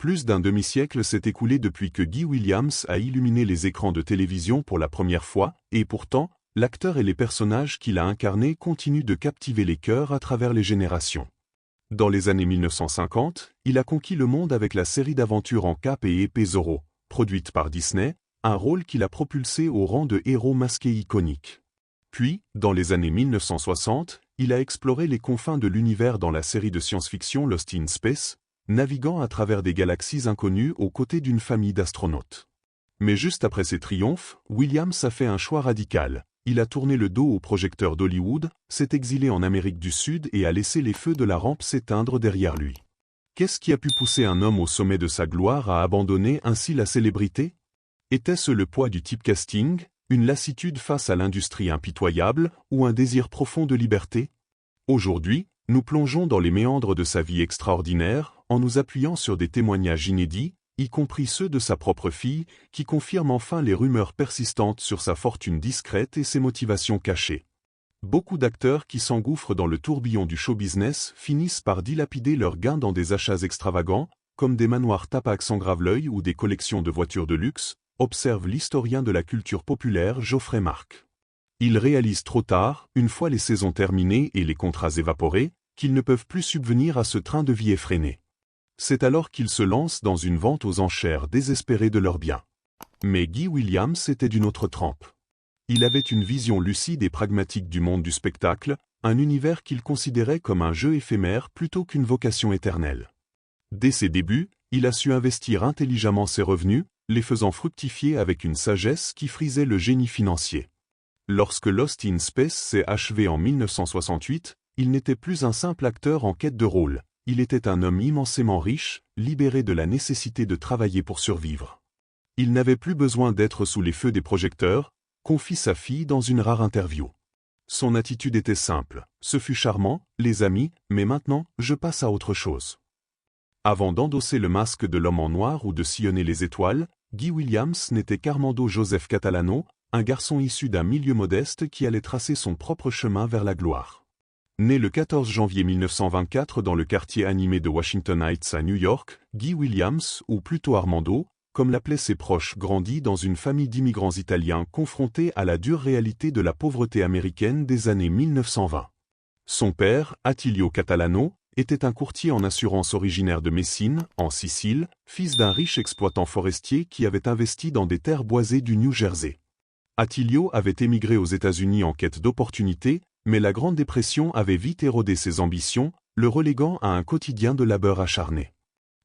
Plus d'un demi-siècle s'est écoulé depuis que Guy Williams a illuminé les écrans de télévision pour la première fois, et pourtant, l'acteur et les personnages qu'il a incarnés continuent de captiver les cœurs à travers les générations. Dans les années 1950, il a conquis le monde avec la série d'aventures en cape et épée Zorro, produite par Disney, un rôle qu'il a propulsé au rang de héros masqué iconique. Puis, dans les années 1960, il a exploré les confins de l'univers dans la série de science-fiction Lost in Space, naviguant à travers des galaxies inconnues aux côtés d'une famille d'astronautes. Mais juste après ses triomphes, Williams a fait un choix radical. Il a tourné le dos aux projecteurs d'Hollywood, s'est exilé en Amérique du Sud et a laissé les feux de la rampe s'éteindre derrière lui. Qu'est-ce qui a pu pousser un homme au sommet de sa gloire à abandonner ainsi la célébrité? Était-ce le poids du typecasting, une lassitude face à l'industrie impitoyable ou un désir profond de liberté? Aujourd'hui, nous plongeons dans les méandres de sa vie extraordinaire en nous appuyant sur des témoignages inédits, y compris ceux de sa propre fille, qui confirment enfin les rumeurs persistantes sur sa fortune discrète et ses motivations cachées. Beaucoup d'acteurs qui s'engouffrent dans le tourbillon du show-business finissent par dilapider leurs gains dans des achats extravagants, comme des manoirs Tapax en Graveleuil ou des collections de voitures de luxe, observe l'historien de la culture populaire Geoffrey Marc. Ils réalisent trop tard, une fois les saisons terminées et les contrats évaporés, qu'ils ne peuvent plus subvenir à ce train de vie effréné. C'est alors qu'ils se lancent dans une vente aux enchères désespérée de leurs biens. Mais Guy Williams était d'une autre trempe. Il avait une vision lucide et pragmatique du monde du spectacle, un univers qu'il considérait comme un jeu éphémère plutôt qu'une vocation éternelle. Dès ses débuts, il a su investir intelligemment ses revenus, les faisant fructifier avec une sagesse qui frisait le génie financier. Lorsque Lost in Space s'est achevé en 1968, il n'était plus un simple acteur en quête de rôle. Il était un homme immensément riche, libéré de la nécessité de travailler pour survivre. Il n'avait plus besoin d'être sous les feux des projecteurs, confie sa fille dans une rare interview. Son attitude était simple, ce fut charmant, les amis, mais maintenant, je passe à autre chose. Avant d'endosser le masque de l'homme en noir ou de sillonner les étoiles, Guy Williams n'était qu'Armando Joseph Catalano, un garçon issu d'un milieu modeste qui allait tracer son propre chemin vers la gloire. Né le 14 janvier 1924 dans le quartier animé de Washington Heights à New York, Guy Williams, ou plutôt Armando, comme l'appelaient ses proches, grandit dans une famille d'immigrants italiens confrontés à la dure réalité de la pauvreté américaine des années 1920. Son père, Attilio Catalano, était un courtier en assurance originaire de Messine, en Sicile, fils d'un riche exploitant forestier qui avait investi dans des terres boisées du New Jersey. Attilio avait émigré aux États-Unis en quête d'opportunités, mais la Grande Dépression avait vite érodé ses ambitions, le reléguant à un quotidien de labeur acharné.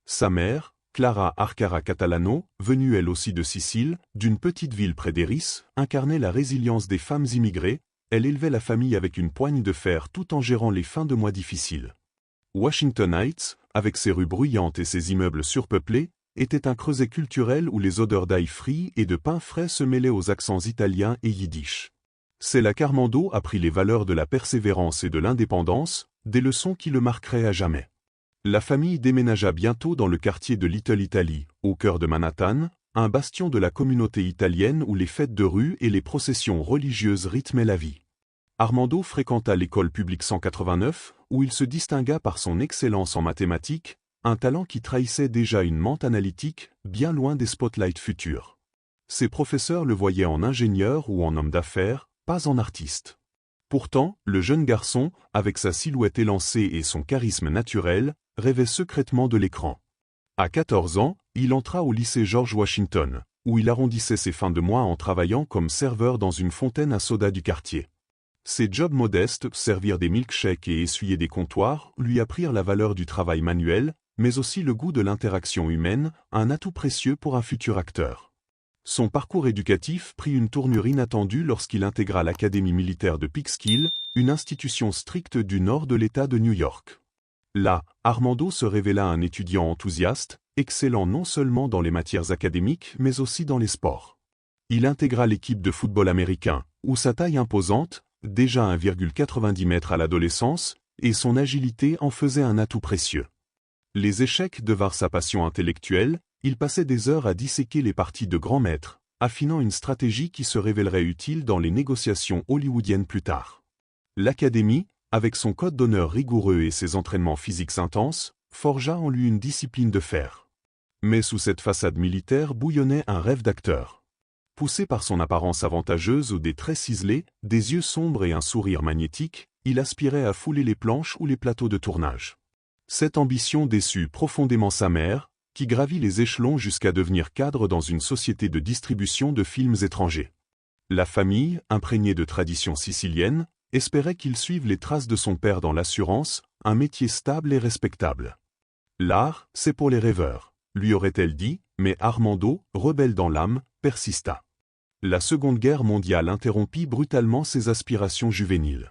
Sa mère, Clara Arcara Catalano, venue elle aussi de Sicile, d'une petite ville près d'Eris, incarnait la résilience des femmes immigrées, elle élevait la famille avec une poigne de fer tout en gérant les fins de mois difficiles. Washington Heights, avec ses rues bruyantes et ses immeubles surpeuplés, était un creuset culturel où les odeurs d'ail frit et de pain frais se mêlaient aux accents italiens et yiddish. C'est là qu'Armando apprit les valeurs de la persévérance et de l'indépendance, des leçons qui le marqueraient à jamais. La famille déménagea bientôt dans le quartier de Little Italy, au cœur de Manhattan, un bastion de la communauté italienne où les fêtes de rue et les processions religieuses rythmaient la vie. Armando fréquenta l'école publique 189, où il se distingua par son excellence en mathématiques, un talent qui trahissait déjà une mente analytique, bien loin des spotlights futurs. Ses professeurs le voyaient en ingénieur ou en homme d'affaires, pas en artiste. Pourtant, le jeune garçon, avec sa silhouette élancée et son charisme naturel, rêvait secrètement de l'écran. À 14 ans, il entra au lycée George Washington, où il arrondissait ses fins de mois en travaillant comme serveur dans une fontaine à soda du quartier. Ses jobs modestes, servir des milkshakes et essuyer des comptoirs, lui apprirent la valeur du travail manuel, mais aussi le goût de l'interaction humaine, un atout précieux pour un futur acteur. Son parcours éducatif prit une tournure inattendue lorsqu'il intégra l'Académie militaire de Peekskill, une institution stricte du nord de l'État de New York. Là, Armando se révéla un étudiant enthousiaste, excellant non seulement dans les matières académiques mais aussi dans les sports. Il intégra l'équipe de football américain, où sa taille imposante, déjà 1,90 m à l'adolescence, et son agilité en faisaient un atout précieux. Les échecs devinrent sa passion intellectuelle, il passait des heures à disséquer les parties de grands maîtres, affinant une stratégie qui se révélerait utile dans les négociations hollywoodiennes plus tard. L'Académie, avec son code d'honneur rigoureux et ses entraînements physiques intenses, forgea en lui une discipline de fer. Mais sous cette façade militaire bouillonnait un rêve d'acteur. Poussé par son apparence avantageuse aux des traits ciselés, des yeux sombres et un sourire magnétique, il aspirait à fouler les planches ou les plateaux de tournage. Cette ambition déçut profondément sa mère, qui gravit les échelons jusqu'à devenir cadre dans une société de distribution de films étrangers. La famille, imprégnée de traditions siciliennes, espérait qu'il suive les traces de son père dans l'assurance, un métier stable et respectable. L'art, c'est pour les rêveurs, lui aurait-elle dit, mais Armando, rebelle dans l'âme, persista. La Seconde Guerre mondiale interrompit brutalement ses aspirations juvéniles.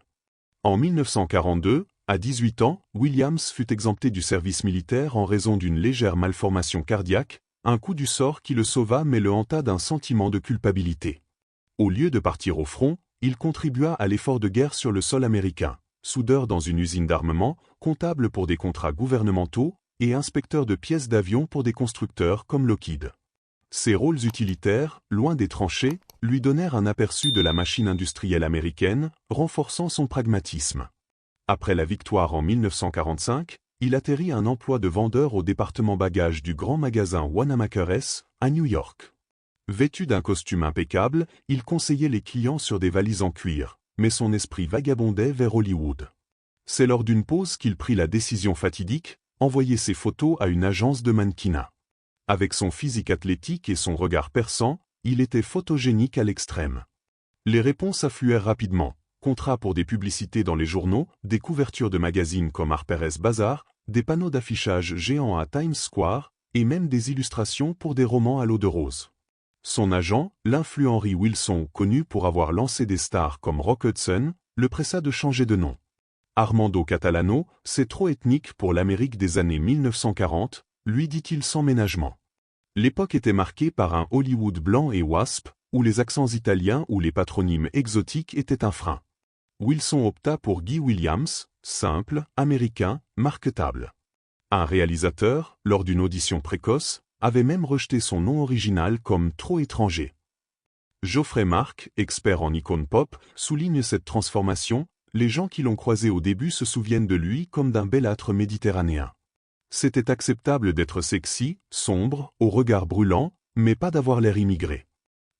En 1942, à 18 ans, Williams fut exempté du service militaire en raison d'une légère malformation cardiaque, un coup du sort qui le sauva mais le hanta d'un sentiment de culpabilité. Au lieu de partir au front, il contribua à l'effort de guerre sur le sol américain, soudeur dans une usine d'armement, comptable pour des contrats gouvernementaux et inspecteur de pièces d'avion pour des constructeurs comme Lockheed. Ces rôles utilitaires, loin des tranchées, lui donnèrent un aperçu de la machine industrielle américaine, renforçant son pragmatisme. Après la victoire en 1945, il atterrit un emploi de vendeur au département bagages du grand magasin Wanamaker, à New York. Vêtu d'un costume impeccable, il conseillait les clients sur des valises en cuir, mais son esprit vagabondait vers Hollywood. C'est lors d'une pause qu'il prit la décision fatidique, envoyer ses photos à une agence de mannequinat. Avec son physique athlétique et son regard perçant, il était photogénique à l'extrême. Les réponses affluèrent rapidement. Contrats pour des publicités dans les journaux, des couvertures de magazines comme Harper's Bazaar, des panneaux d'affichage géants à Times Square, et même des illustrations pour des romans à l'eau de rose. Son agent, l'influent Henry Wilson, connu pour avoir lancé des stars comme Rock Hudson, le pressa de changer de nom. Armando Catalano, c'est trop ethnique pour l'Amérique des années 1940, lui dit-il sans ménagement. L'époque était marquée par un Hollywood blanc et wasp, où les accents italiens ou les patronymes exotiques étaient un frein. Wilson opta pour Guy Williams, simple, américain, marketable. Un réalisateur, lors d'une audition précoce, avait même rejeté son nom original comme trop étranger. Geoffrey Mark, expert en icônes pop, souligne cette transformation. Les gens qui l'ont croisé au début se souviennent de lui comme d'un bellâtre méditerranéen. C'était acceptable d'être sexy, sombre, au regard brûlant, mais pas d'avoir l'air immigré.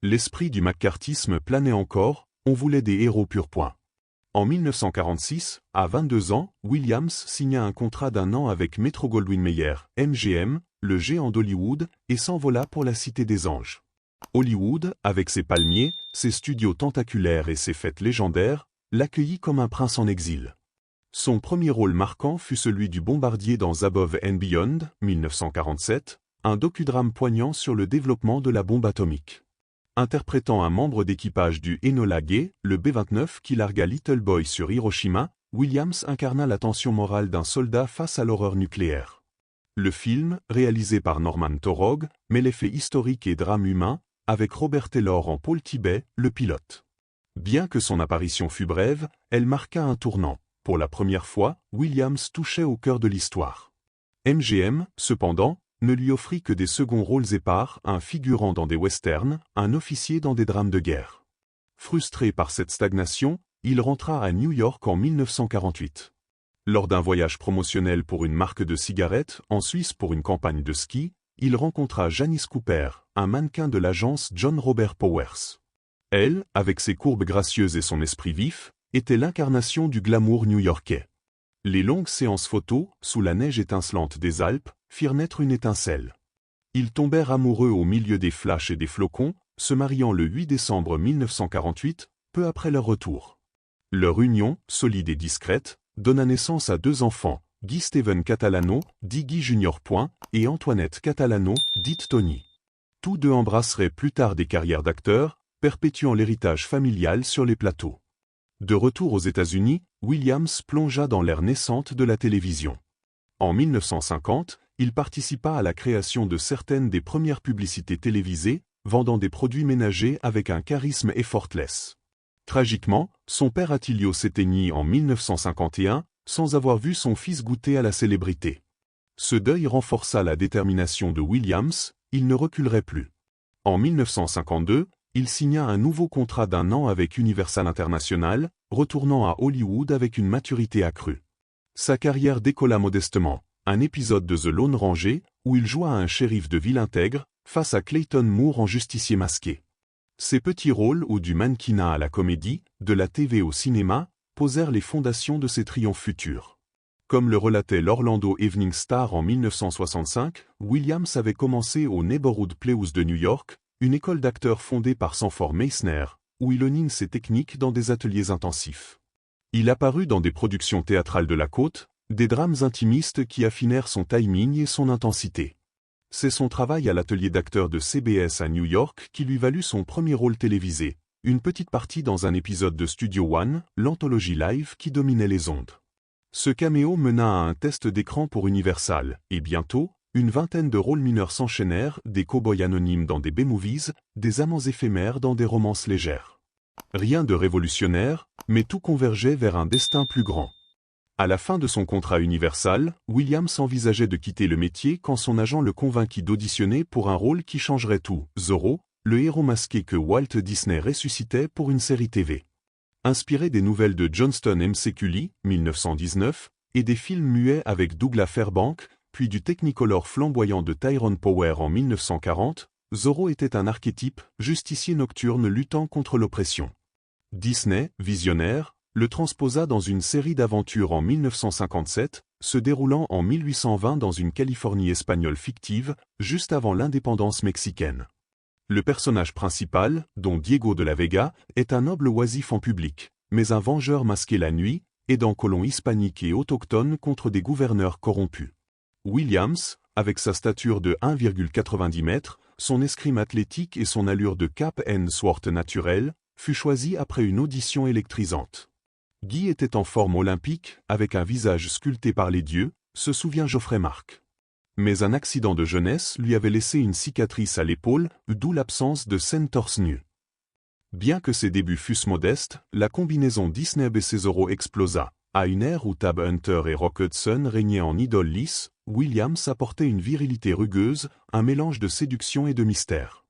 L'esprit du macartisme planait encore, on voulait des héros pur point. En 1946, à 22 ans, Williams signa un contrat d'1 an avec Metro-Goldwyn-Mayer, MGM, le géant d'Hollywood, et s'envola pour la Cité des Anges. Hollywood, avec ses palmiers, ses studios tentaculaires et ses fêtes légendaires, l'accueillit comme un prince en exil. Son premier rôle marquant fut celui du bombardier dans Above and Beyond, 1947, un docudrame poignant sur le développement de la bombe atomique. Interprétant un membre d'équipage du Enola Gay, le B-29 qui largua Little Boy sur Hiroshima, Williams incarna la tension morale d'un soldat face à l'horreur nucléaire. Le film, réalisé par Norman Taurog, mêlait faits historiques et drame humain, avec Robert Taylor en Paul Tibet, le pilote. Bien que son apparition fût brève, elle marqua un tournant. Pour la première fois, Williams touchait au cœur de l'histoire. MGM, cependant, ne lui offrit que des seconds rôles épars, un figurant dans des westerns, un officier dans des drames de guerre. Frustré par cette stagnation, il rentra à New York en 1948. Lors d'un voyage promotionnel pour une marque de cigarettes, en Suisse pour une campagne de ski, il rencontra Janice Cooper, un mannequin de l'agence John Robert Powers. Elle, avec ses courbes gracieuses et son esprit vif, était l'incarnation du glamour new-yorkais. Les longues séances photos, sous la neige étincelante des Alpes, firent naître une étincelle. Ils tombèrent amoureux au milieu des flashs et des flocons, se mariant le 8 décembre 1948, peu après leur retour. Leur union, solide et discrète, donna naissance à 2 enfants, Guy Steven Catalano, dit Guy Junior. Et Antoinette Catalano, dite Tony. Tous deux embrasseraient plus tard des carrières d'acteurs, perpétuant l'héritage familial sur les plateaux. De retour aux États-Unis, Williams plongea dans l'ère naissante de la télévision. En 1950, il participa à la création de certaines des premières publicités télévisées, vendant des produits ménagers avec un charisme effortless. Tragiquement, son père Attilio s'éteignit en 1951, sans avoir vu son fils goûter à la célébrité. Ce deuil renforça la détermination de Williams, il ne reculerait plus. En 1952, il signa un nouveau contrat d'1 an avec Universal International, retournant à Hollywood avec une maturité accrue. Sa carrière décolla modestement, un épisode de The Lone Ranger, où il joua un shérif de ville intègre, face à Clayton Moore en justicier masqué. Ces petits rôles, ou du mannequinat à la comédie, de la TV au cinéma, posèrent les fondations de ses triomphes futurs. Comme le relatait l'Orlando Evening Star en 1965, Williams avait commencé au Neighborhood Playhouse de New York, une école d'acteurs fondée par Sanford Meisner, où il honine ses techniques dans des ateliers intensifs. Il apparut dans des productions théâtrales de la côte, des drames intimistes qui affinèrent son timing et son intensité. C'est son travail à l'atelier d'acteurs de CBS à New York qui lui valut son premier rôle télévisé, une petite partie dans un épisode de Studio One, l'anthologie live qui dominait les ondes. Ce caméo mena à un test d'écran pour Universal, et bientôt, une vingtaine de rôles mineurs s'enchaînèrent, des cow-boys anonymes dans des B-movies, des amants éphémères dans des romances légères. Rien de révolutionnaire, mais tout convergeait vers un destin plus grand. À la fin de son contrat Universal, Williams envisageait de quitter le métier quand son agent le convainquit d'auditionner pour un rôle qui changerait tout, Zorro, le héros masqué que Walt Disney ressuscitait pour une série TV. Inspiré des nouvelles de Johnston McCulley, 1919, et des films muets avec Douglas Fairbanks, puis du Technicolor flamboyant de Tyrone Power en 1940, Zorro était un archétype, justicier nocturne luttant contre l'oppression. Disney, visionnaire, le transposa dans une série d'aventures en 1957, se déroulant en 1820 dans une Californie espagnole fictive, juste avant l'indépendance mexicaine. Le personnage principal, dont Diego de la Vega, est un noble oisif en public, mais un vengeur masqué la nuit, aidant colons hispaniques et autochtones contre des gouverneurs corrompus. Williams, avec sa stature de 1,90 m, son escrime athlétique et son allure de Cap and Sword naturelle, fut choisi après une audition électrisante. Guy était en forme olympique, avec un visage sculpté par les dieux, se souvient Geoffrey Marc. Mais un accident de jeunesse lui avait laissé une cicatrice à l'épaule, d'où l'absence de scène torse nu. Bien que ses débuts fussent modestes, la combinaison Disney et Zorro explosa. À une ère où Tab Hunter et Rock Hudson régnaient en idoles lisses, Williams apportait une virilité rugueuse, un mélange de séduction et de mystère.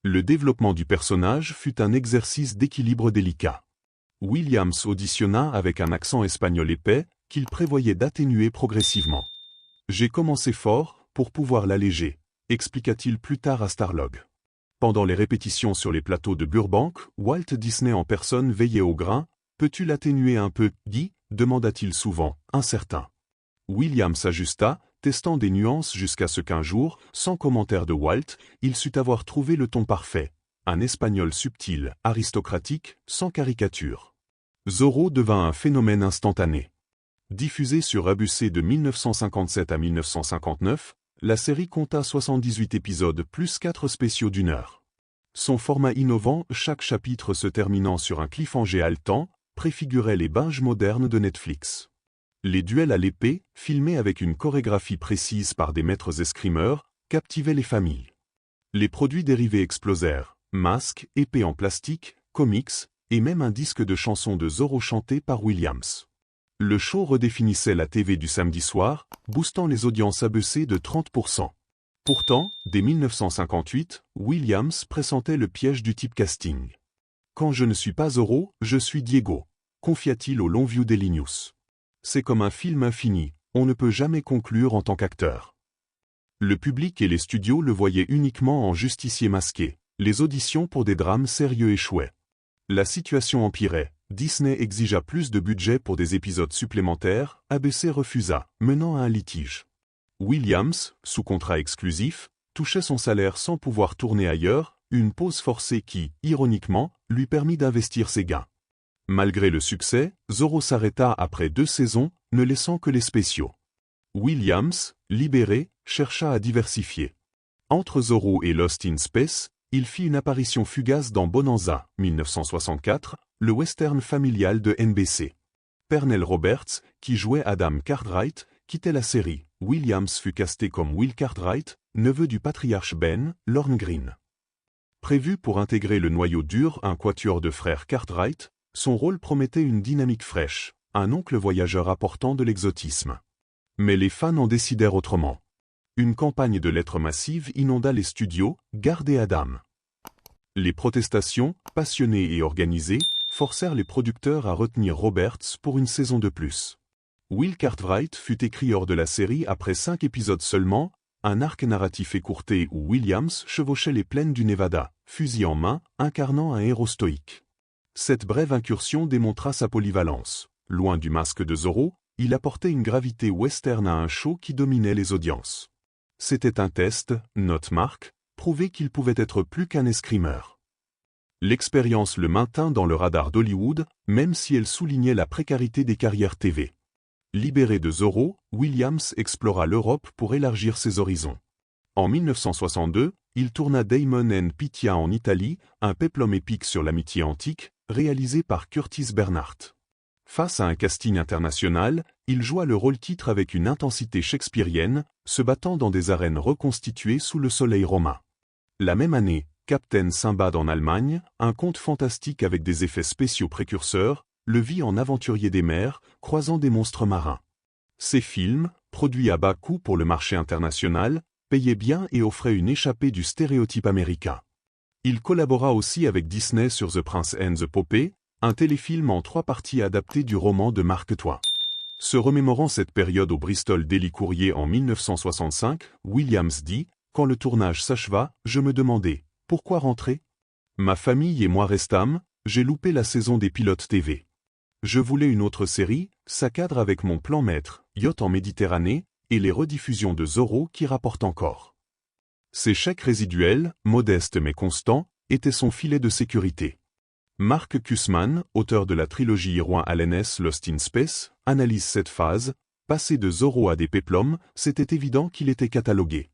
Le développement du personnage fut un exercice d'équilibre délicat. Williams auditionna avec un accent espagnol épais, qu'il prévoyait d'atténuer progressivement. « J'ai commencé fort, pour pouvoir l'alléger », expliqua-t-il plus tard à Starlog. Pendant les répétitions sur les plateaux de Burbank, Walt Disney en personne veillait au grain. « Peux-tu l'atténuer un peu, Guy ?» demanda-t-il souvent, incertain. Williams s'ajusta, testant des nuances jusqu'à ce qu'un jour, sans commentaire de Walt, il sut avoir trouvé le ton parfait. Un espagnol subtil, aristocratique, sans caricature. Zorro devint un phénomène instantané. Diffusée sur ABC de 1957 à 1959, la série compta 78 épisodes plus 4 spéciaux d'1 heure. Son format innovant, chaque chapitre se terminant sur un cliffhanger haletant, préfigurait les binges modernes de Netflix. Les duels à l'épée, filmés avec une chorégraphie précise par des maîtres escrimeurs, captivaient les familles. Les produits dérivés explosèrent, masques, épées en plastique, comics, et même un disque de chansons de Zorro chanté par Williams. Le show redéfinissait la TV du samedi soir, boostant les audiences ABC de 30%. Pourtant, dès 1958, Williams pressentait le piège du typecasting. « Quand je ne suis pas Zorro, je suis Diego », confia-t-il au Longview Daily News. C'est comme un film infini, on ne peut jamais conclure en tant qu'acteur. Le public et les studios le voyaient uniquement en justicier masqué. Les auditions pour des drames sérieux échouaient. La situation empirait. Disney exigea plus de budget pour des épisodes supplémentaires, ABC refusa, menant à un litige. Williams, sous contrat exclusif, touchait son salaire sans pouvoir tourner ailleurs, une pause forcée qui, ironiquement, lui permit d'investir ses gains. Malgré le succès, Zorro s'arrêta après 2 saisons, ne laissant que les spéciaux. Williams, libéré, chercha à diversifier. Entre Zorro et Lost in Space, il fit une apparition fugace dans Bonanza, 1964, le western familial de NBC. Pernell Roberts, qui jouait Adam Cartwright, quittait la série. Williams fut casté comme Will Cartwright, neveu du patriarche Ben, Lorne Greene. Prévu pour intégrer le noyau dur, un quatuor de frères Cartwright, son rôle promettait une dynamique fraîche, un oncle voyageur apportant de l'exotisme. Mais les fans en décidèrent autrement. Une campagne de lettres massives inonda les studios, gardez Adam. Les protestations, passionnées et organisées, forcèrent les producteurs à retenir Roberts pour une saison de plus. Will Cartwright fut écrit hors de la série après 5 épisodes seulement, un arc narratif écourté où Williams chevauchait les plaines du Nevada, fusil en main, incarnant un héros stoïque. Cette brève incursion démontra sa polyvalence. Loin du masque de Zorro, il apportait une gravité western à un show qui dominait les audiences. C'était un test, note Mark, prouver qu'il pouvait être plus qu'un escrimeur. L'expérience le maintint dans le radar d'Hollywood, même si elle soulignait la précarité des carrières TV. Libéré de Zorro, Williams explora l'Europe pour élargir ses horizons. En 1962, il tourna Damon and Pythia en Italie, un péplum épique sur l'amitié antique, réalisé par Curtis Bernhardt. Face à un casting international, il joua le rôle-titre avec une intensité shakespearienne, se battant dans des arènes reconstituées sous le soleil romain. La même année, Captain Sinbad en Allemagne, un conte fantastique avec des effets spéciaux précurseurs, le vit en aventurier des mers, croisant des monstres marins. Ces films, produits à bas coût pour le marché international, payaient bien et offraient une échappée du stéréotype américain. Il collabora aussi avec Disney sur The Prince and the Pauper, un téléfilm en 3 parties adapté du roman de Mark Twain. Se remémorant cette période au Bristol Daily Courier en 1965, Williams dit « Quand le tournage s'acheva, je me demandais « Pourquoi rentrer ?» Ma famille et moi restâmes, j'ai loupé la saison des pilotes TV. Je voulais une autre série, ça cadre avec mon plan maître, Yacht en Méditerranée, et les rediffusions de Zorro qui rapportent encore. Ces chèques résiduels, modestes mais constants, étaient son filet de sécurité. Mark Cussman, auteur de la trilogie Irwin Allen S. Lost in Space, analyse cette phase. Passé de Zorro à des péplums, c'était évident qu'il était catalogué.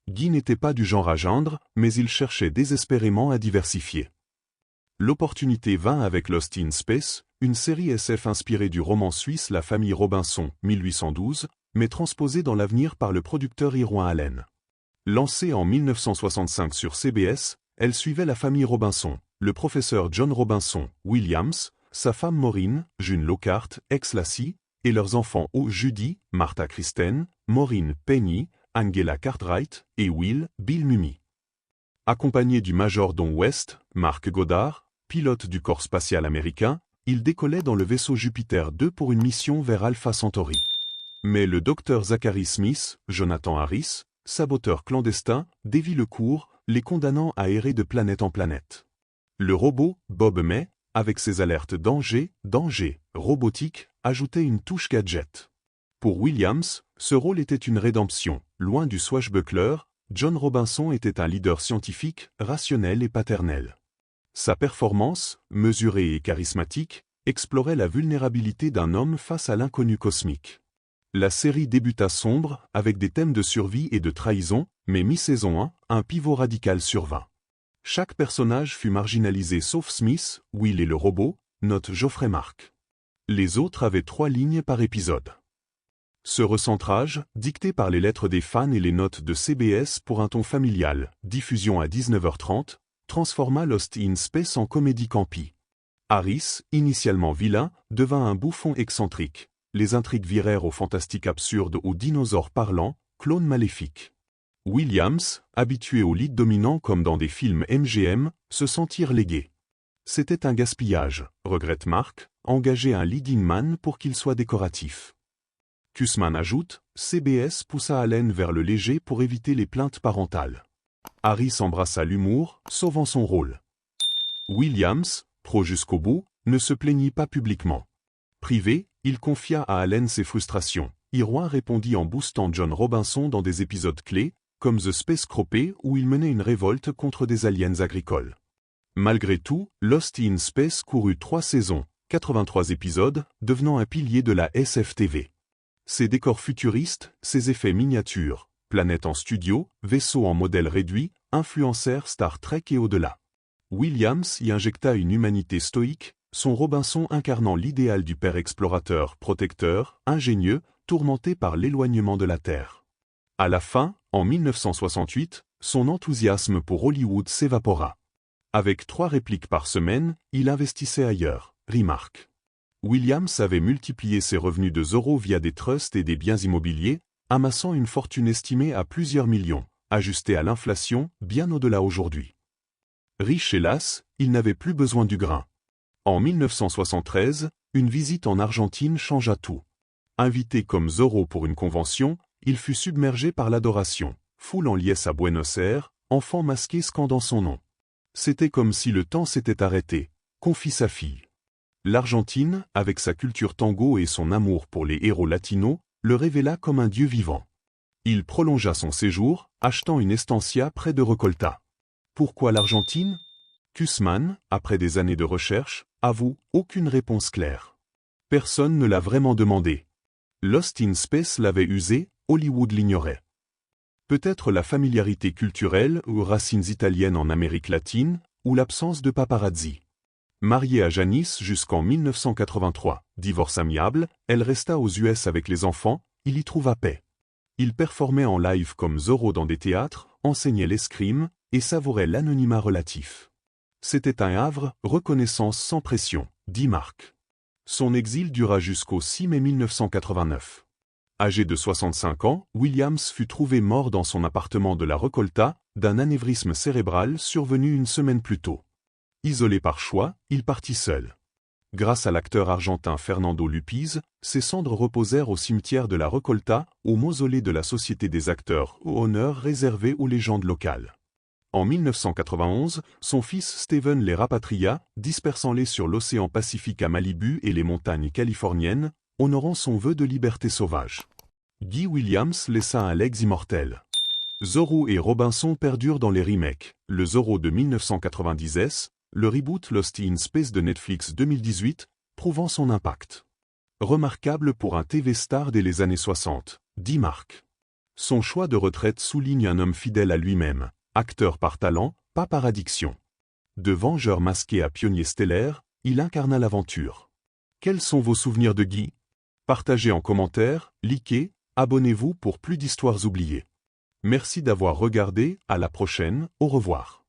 Guy n'était pas du genre à gendre, mais il cherchait désespérément à diversifier. L'opportunité vint avec Lost in Space, une série SF inspirée du roman suisse La famille Robinson, 1812, mais transposée dans l'avenir par le producteur Irwin Allen. Lancée en 1965 sur CBS, elle suivait la famille Robinson, le professeur John Robinson, Williams, sa femme Maureen, June Lockhart, ex-Lassie, et leurs enfants Judy, Martha Kristen, Maureen Penny, Angela Cartwright et Will, Bill Mumy. Accompagné du major Don West, Mark Goddard, pilote du corps spatial américain, il décollait dans le vaisseau Jupiter 2 pour une mission vers Alpha Centauri. Mais le docteur Zachary Smith, Jonathan Harris, saboteur clandestin, dévie le cours, les condamnant à errer de planète en planète. Le robot, Bob May, avec ses alertes danger, robotique, ajoutait une touche gadget. Pour Williams, ce rôle était une rédemption. Loin du swashbuckler, John Robinson était un leader scientifique, rationnel et paternel. Sa performance, mesurée et charismatique, explorait la vulnérabilité d'un homme face à l'inconnu cosmique. La série débuta sombre, avec des thèmes de survie et de trahison, mais mi-saison 1, un pivot radical survint. Chaque personnage fut marginalisé sauf Smith, Will et le robot, note Geoffrey Mark. Les autres avaient 3 lignes par épisode. Ce recentrage, dicté par les lettres des fans et les notes de CBS pour un ton familial, diffusion à 19h30, transforma Lost in Space en comédie campy. Harris, initialement vilain, devint un bouffon excentrique. Les intrigues virèrent au fantastique absurde aux dinosaures parlants, clones maléfiques. Williams, habitué au lead dominant comme dans des films MGM, se sentirent légués. C'était un gaspillage, regrette Mark, engager un leading man pour qu'il soit décoratif. Cussman ajoute, CBS poussa Allen vers le léger pour éviter les plaintes parentales. Harris embrassa l'humour, sauvant son rôle. Williams, pro jusqu'au bout, ne se plaignit pas publiquement. Privé, il confia à Allen ses frustrations. Irwin répondit en boostant John Robinson dans des épisodes clés, comme The Space Croppé où il menait une révolte contre des aliens agricoles. Malgré tout, Lost in Space courut 3 saisons, 83 épisodes, devenant un pilier de la SF-TV. Ses décors futuristes, ses effets miniatures, planètes en studio, vaisseaux en modèle réduit, influencèrent Star Trek et au-delà. Williams y injecta une humanité stoïque, son Robinson incarnant l'idéal du père explorateur, protecteur, ingénieux, tourmenté par l'éloignement de la Terre. À la fin, en 1968, son enthousiasme pour Hollywood s'évapora. Avec 3 répliques par semaine, il investissait ailleurs, remarque. Williams avait multiplié ses revenus de Zorro via des trusts et des biens immobiliers, amassant une fortune estimée à plusieurs millions, ajustée à l'inflation, bien au-delà aujourd'hui. Riche hélas, il n'avait plus besoin du grain. En 1973, une visite en Argentine changea tout. Invité comme Zorro pour une convention, il fut submergé par l'adoration. Foule en liesse à Buenos Aires, enfant masqué scandant son nom. C'était comme si le temps s'était arrêté, confie sa fille. L'Argentine, avec sa culture tango et son amour pour les héros latinos, le révéla comme un dieu vivant. Il prolongea son séjour, achetant une estancia près de Recolta. Pourquoi l'Argentine? Kussmann, après des années de recherche, avoue aucune réponse claire. Personne ne l'a vraiment demandé. Lost in Space l'avait usé, Hollywood l'ignorait. Peut-être la familiarité culturelle ou racines italiennes en Amérique latine, ou l'absence de paparazzi. Mariée à Janice jusqu'en 1983, divorce amiable, elle resta aux US avec les enfants, il y trouva paix. Il performait en live comme Zorro dans des théâtres, enseignait l'escrime, et savourait l'anonymat relatif. C'était un havre, reconnaissance sans pression, dit Marc. Son exil dura jusqu'au 6 mai 1989. Âgé de 65 ans, Williams fut trouvé mort dans son appartement de la Recolta, d'un anévrisme cérébral survenu une semaine plus tôt. Isolé par choix, il partit seul. Grâce à l'acteur argentin Fernando Lupiz, ses cendres reposèrent au cimetière de la Recolta, au mausolée de la Société des acteurs, au honneur réservé aux légendes locales. En 1991, son fils Steven les rapatria, dispersant-les sur l'océan Pacifique à Malibu et les montagnes californiennes, honorant son vœu de liberté sauvage. Guy Williams laissa un legs immortel. Zorro et Robinson perdurent dans les remakes, le Zorro de 1990, le reboot Lost in Space de Netflix 2018, prouvant son impact. Remarquable pour un TV star dès les années 60, dit Marc. Son choix de retraite souligne un homme fidèle à lui-même, acteur par talent, pas par addiction. De vengeur masqué à pionnier stellaire, il incarna l'aventure. Quels sont vos souvenirs de Guy? Partagez en commentaire, likez, abonnez-vous pour plus d'histoires oubliées. Merci d'avoir regardé, à la prochaine, au revoir.